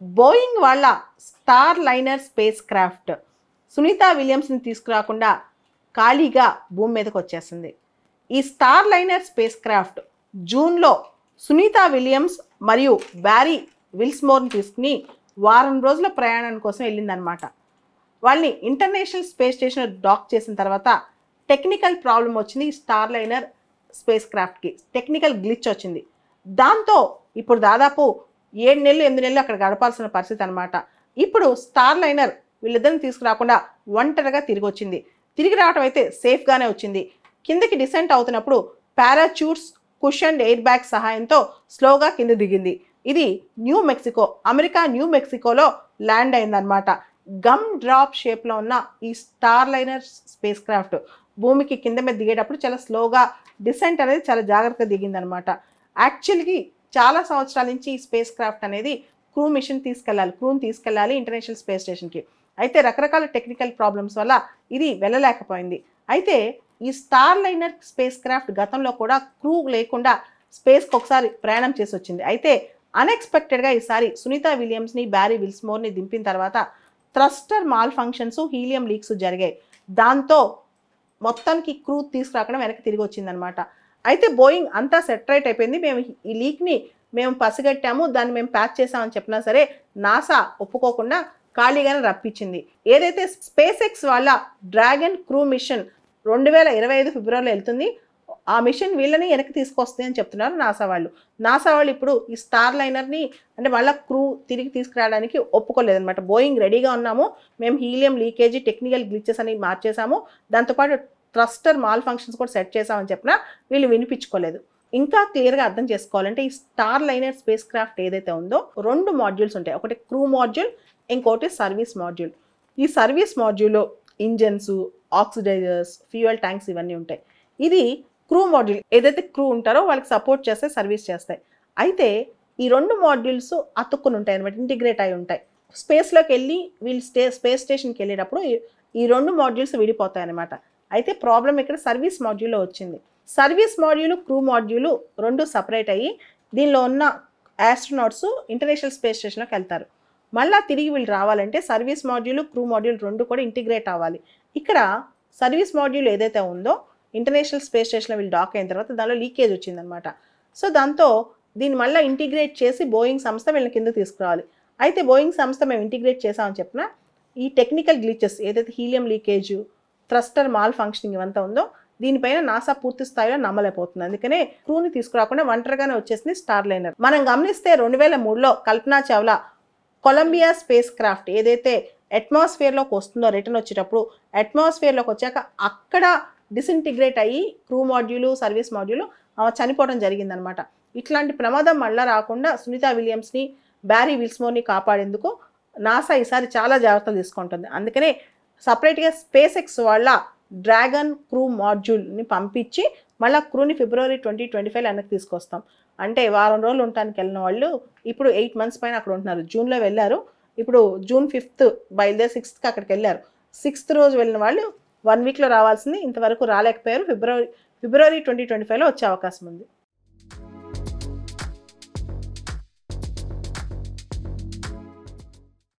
Boeing వాళ్ళ Starliner spacecraft Sunita విలియమ్స్ని తీసుకురాకుండా ఖాళీగా భూమి మీదకి వచ్చేసింది. ఈ స్టార్ లైనర్ స్పేస్ క్రాఫ్ట్ జూన్లో సునీత విలియమ్స్ మరియు బ్యారీ విల్స్మోర్ని తీసుకుని వారం రోజుల ప్రయాణం కోసం వెళ్ళిందనమాట. వాళ్ళని ఇంటర్నేషనల్ స్పేస్ స్టేషన్ డాక్ చేసిన తర్వాత టెక్నికల్ ప్రాబ్లం వచ్చింది. ఈ స్టార్ లైనర్ స్పేస్ క్రాఫ్ట్కి టెక్నికల్ గ్లిచ్ వచ్చింది. దాంతో ఇప్పుడు దాదాపు 7 నెలలు 8 నెలలు అక్కడ గడపాల్సిన పరిస్థితి అనమాట. ఇప్పుడు స్టార్ లైనర్ వీళ్ళిద్దరిని తీసుకురాకుండా ఒంటరిగా తిరిగి వచ్చింది. తిరిగి రావడం అయితే సేఫ్గానే వచ్చింది. కిందకి డిసెంట్ అవుతున్నప్పుడు పారాచూట్స్, కుషన్ ఎయిర్ బ్యాగ్ సహాయంతో స్లోగా కింద దిగింది. ఇది న్యూ మెక్సికో, అమెరికా న్యూ మెక్సికోలో ల్యాండ్ అయిందనమాట. గమ్ డ్రాప్ షేప్లో ఉన్న ఈ స్టార్ లైనర్ స్పేస్ క్రాఫ్ట్ భూమికి కింద మీద దిగేటప్పుడు చాలా స్లోగా డిసెంట్ అనేది చాలా జాగ్రత్తగా దిగిందనమాట. యాక్చువల్గా చాలా సంవత్సరాల నుంచి ఈ స్పేస్ క్రాఫ్ట్ అనేది క్రూని తీసుకెళ్ళాలి ఇంటర్నేషనల్ స్పేస్ స్టేషన్కి. అయితే రకరకాల టెక్నికల్ ప్రాబ్లమ్స్ వల్ల ఇది వెళ్ళలేకపోయింది. అయితే ఈ స్టార్ లైనర్ స్పేస్ క్రాఫ్ట్ గతంలో కూడా క్రూ లేకుండా స్పేస్కి ఒకసారి ప్రయాణం చేసి వచ్చింది. అయితే అన్ఎక్స్పెక్టెడ్గా ఈసారి సునీత విలియమ్స్ని, బ్యారీ విల్స్మోర్ని దింపిన తర్వాత thruster mall functions, helium leaks జరిగాయి. దాంతో మొత్తానికి క్రూ తీసుకురాకుండా వెనక్కి తిరిగి వచ్చిందనమాట. అయితే బోయింగ్ అంతా సెటరేట్ అయిపోయింది. మేము ఈ లీక్ని పసిగట్టాము, దాన్ని మేము ప్యాచ్ చేసామని చెప్పినా సరే నాసా ఒప్పుకోకుండా ఖాళీగానే రప్పించింది. ఏదైతే స్పేస్ ఎక్స్ వాళ్ళ డ్రాగన్ క్రూ మిషన్ 2025 ఫిబ్రవరిలో వెళ్తుంది. ఆ మిషన్ వీళ్ళని వెనక్కి తీసుకొస్తుంది అని చెప్తున్నారు నాసా వాళ్ళు. ఇప్పుడు ఈ స్టార్ లైనర్ని అంటే వాళ్ళ క్రూ తిరిగి తీసుకురావడానికి ఒప్పుకోలేదన్నమాట. బోయింగ్ రెడీగా ఉన్నాము, మేము హీలియం లీకేజీ, టెక్నికల్ గ్లిచెస్ అని మార్చేసాము, దాంతోపాటు థ్రస్టర్ మాల్ ఫంక్షన్స్ కూడా సెట్ చేసామని చెప్పినా వీళ్ళు వినిపించుకోలేదు. ఇంకా క్లియర్గా అర్థం చేసుకోవాలంటే ఈ స్టార్ లైనర్ స్పేస్ క్రాఫ్ట్ ఏదైతే ఉందో 2 మాడ్యూల్స్ ఉంటాయి. ఒకటి క్రూ మాడ్యూల్, ఇంకోటి సర్వీస్ మాడ్యూల్. ఈ సర్వీస్ మాడ్యూల్లో ఇంజన్స్, ఆక్సిడైజర్స్, ఫ్యూయల్ ట్యాంక్స్ ఇవన్నీ ఉంటాయి. ఇది క్రూ మాడ్యూల్. ఏదైతే క్రూ ఉంటారో వాళ్ళకి సపోర్ట్ చేస్తే సర్వీస్ చేస్తాయి. అయితే ఈ 2 మాడ్యూల్స్ అతుక్కుని ఉంటాయి అనమాట, ఇంటిగ్రేట్ అయి ఉంటాయి. స్పేస్లోకి వెళ్ళి వీళ్ళు స్పేస్ స్టేషన్కి వెళ్ళేటప్పుడు ఈ 2 మాడ్యూల్స్ విడిపోతాయి అనమాట. అయితే ప్రాబ్లం ఇక్కడ సర్వీస్ మాడ్యూల్లో వచ్చింది. Service module, crew module 2 separate అయ్యి దీనిలో ఉన్న ఆస్ట్రోనాట్స్ ఇంటర్నేషనల్ స్పేస్ స్టేషన్లోకి వెళ్తారు. మళ్ళీ తిరిగి వీళ్ళు రావాలంటే సర్వీస్ మాడ్యూల్, క్రూ మాడ్యూల్ 2 కూడా ఇంటిగ్రేట్ అవ్వాలి. ఇక్కడ సర్వీస్ మాడ్యూల్ ఏదైతే ఉందో ఇంటర్నేషనల్ స్పేస్ స్టేషన్లో వీళ్ళు డాక్ అయిన తర్వాత దానిలో లీకేజ్ వచ్చిందనమాట. సో దాంతో దీన్ని మళ్ళీ ఇంటిగ్రేట్ చేసి బోయింగ్ సంస్థ వీళ్ళని కింద తీసుకురావాలి. అయితే బోయింగ్ సంస్థ మేము ఇంటిగ్రేట్ చేసామని చెప్పిన ఈ టెక్నికల్ గ్లిచెస్ ఏదైతే helium leakage, thruster mall functioning ఇవంతా ఉందో దీనిపైన నాసా పూర్తి స్థాయిలో నమ్మలేకపోతుంది. అందుకనే క్రూని తీసుకురాకుండా ఒంటరిగానే వచ్చేసింది స్టార్ లైనర్. మనం గమనిస్తే 2003లో Kalpana Chawla Colombia space craft ఏదైతే అట్మాస్ఫియర్లోకి వస్తుందో రిటర్న్ వచ్చేటప్పుడు అట్మాస్ఫియర్లోకి వచ్చాక అక్కడ డిసింటిగ్రేట్ అయ్యి క్రూ మాడ్యూలు, సర్వీస్ మాడ్యూలు చనిపోవడం జరిగిందనమాట. ఇట్లాంటి ప్రమాదం మళ్ళీ రాకుండా సునీత విలియమ్స్ని, బ్యారీ విల్స్మోర్ని కాపాడేందుకు నాసా ఈసారి చాలా జాగ్రత్తలు తీసుకుంటుంది. అందుకనే సపరేట్గా స్పేస్ ఎక్స్ వాళ్ళ డ్రాగన్ క్రూ మాడ్యూల్ని పంపించి మళ్ళీ క్రూని ఫిబ్రవరి 2025 వెనక్కి తీసుకొస్తాం. అంటే వారం రోజులు ఉండటానికి వెళ్ళిన వాళ్ళు ఇప్పుడు 8 మంత్స్ పైన అక్కడ ఉంటున్నారు. జూన్లో వెళ్ళారు, ఇప్పుడు జూన్ 5th బయలుదేరి 6th అక్కడికి వెళ్ళారు. 6th రోజు వెళ్ళిన వాళ్ళు 1 వీక్లో రావాల్సింది, ఇంతవరకు రాలేకపోయారు. ఫిబ్రవరి 2025లో వచ్చే అవకాశం ఉంది.